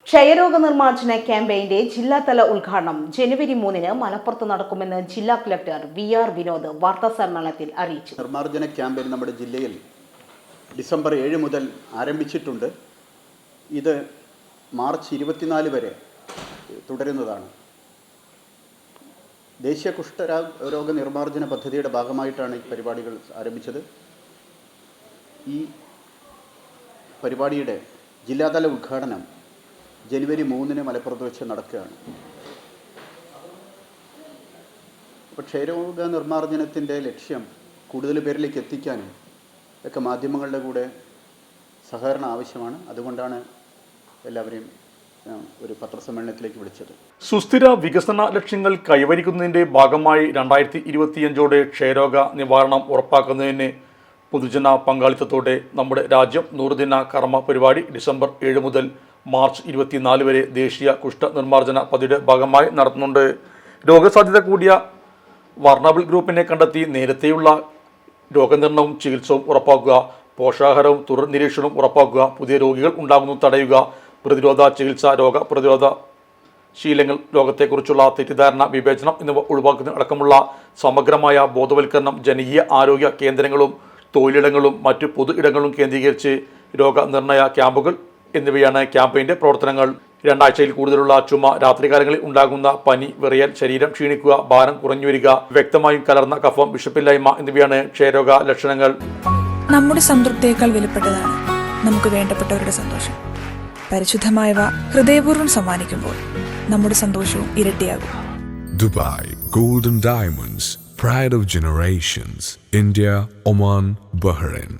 ക്ഷയരോഗ നിർമ്മാർജ്ജന ക്യാമ്പയിന്റെ ജില്ലാതല ഉദ്ഘാടനം ജനുവരി 3-ന് മലപ്പുറത്ത് നടക്കുമെന്ന് ജില്ലാ കളക്ടർ വി.ആർ. വിനോദ് വാർത്താസമ്മേളനത്തിൽ അറിയിച്ചു. നിർമ്മാർജ്ജന ക്യാമ്പയിൻ നമ്മുടെ ജില്ലയിൽ ഡിസംബർ 7 മുതൽ ആരംഭിച്ചിട്ടുണ്ട്. ഇത് മാർച്ച് 24 വരെ തുടരുന്നതാണ്. ദേശീയ കുഷ്ഠരോഗ നിർമ്മാർജ്ജന പദ്ധതിയുടെ ഭാഗമായിട്ടാണ് ഈ പരിപാടികൾ ആരംഭിച്ചത്. ഈ പരിപാടിയുടെ ജില്ലാതല ഉദ്ഘാടനം ജനുവരി 3-ന് മലപ്പുറത്ത് വെച്ച് നടക്കുകയാണ്. അപ്പോൾ ക്ഷയരോഗ നിർമ്മാർജ്ജനത്തിൻ്റെ ലക്ഷ്യം കൂടുതൽ പേരിലേക്ക് എത്തിക്കാനും ഒക്കെ മാധ്യമങ്ങളുടെ കൂടെ സഹകരണം ആവശ്യമാണ്. അതുകൊണ്ടാണ് എല്ലാവരെയും ഒരു പത്രസമ്മേളനത്തിലേക്ക് വിളിച്ചത്. സുസ്ഥിര വികസന ലക്ഷ്യങ്ങൾ കൈവരിക്കുന്നതിൻ്റെ ഭാഗമായി 2025 ക്ഷയരോഗ നിവാരണം ഉറപ്പാക്കുന്നതിന് പൊതുജന പങ്കാളിത്തത്തോടെ നമ്മുടെ രാജ്യം 100 ദിന കർമ്മ പരിപാടി ഡിസംബർ 7 മുതൽ മാർച്ച് 24 വരെ ദേശീയ കുഷ്ഠ നിർമ്മാർജ്ജന പദ്ധതിയുടെ ഭാഗമായി നടത്തുന്നുണ്ട്. രോഗസാധ്യത കൂടിയ വർണബിൾ ഗ്രൂപ്പിനെ കണ്ടെത്തി നേരത്തെയുള്ള രോഗനിർണയവും ചികിത്സയും ഉറപ്പാക്കുക, പോഷകാഹാരവും തുടർ നിരീക്ഷണവും ഉറപ്പാക്കുക, പുതിയ രോഗികൾ ഉണ്ടാകുന്നത് തടയുക, പ്രതിരോധ ചികിത്സ, രോഗപ്രതിരോധ ശീലങ്ങൾ, രോഗത്തെക്കുറിച്ചുള്ള തെറ്റിദ്ധാരണ, വിവേചനം എന്നിവ ഒഴിവാക്കുന്നതിന് അടക്കമുള്ള സമഗ്രമായ ബോധവൽക്കരണം ജനകീയ ആരോഗ്യ കേന്ദ്രങ്ങളും തൊഴിലിടങ്ങളും മറ്റു പൊതു ഇടങ്ങളും കേന്ദ്രീകരിച്ച് രോഗനിർണയ ക്യാമ്പുകൾ എന്നിവയാണ് ക്യാമ്പയിൻ്റെ പ്രവർത്തനങ്ങൾ. 2 ആഴ്ചയിൽ കൂടുതലുള്ള ചുമ, രാത്രികാലങ്ങളിൽ ഉണ്ടാകുന്ന പനി, വിറയൽ, ശരീരം ക്ഷീണിക്കുക, ഭാരം കുറഞ്ഞു വരിക, വ്യക്തമായും കലർന്ന കഫം, വിശപ്പില്ലായ്മ എന്നിവയാണ് ക്ഷയരോഗ ലക്ഷണങ്ങൾ. നമ്മുടെ സംതൃപ്തിയേക്കാൾ വിലപ്പെട്ടതാണ് നമുക്ക് വേണ്ടപ്പെട്ടവരുടെ സന്തോഷം. പരിശുദ്ധമായവ ഹൃദയപൂർവ്വം സമ്മാനിക്കുമ്പോൾ നമ്മുടെ സന്തോഷവും ഇരട്ടിയാകും. Dubai Golden Diamonds, Pride of Generations, India, Oman, Bahrain.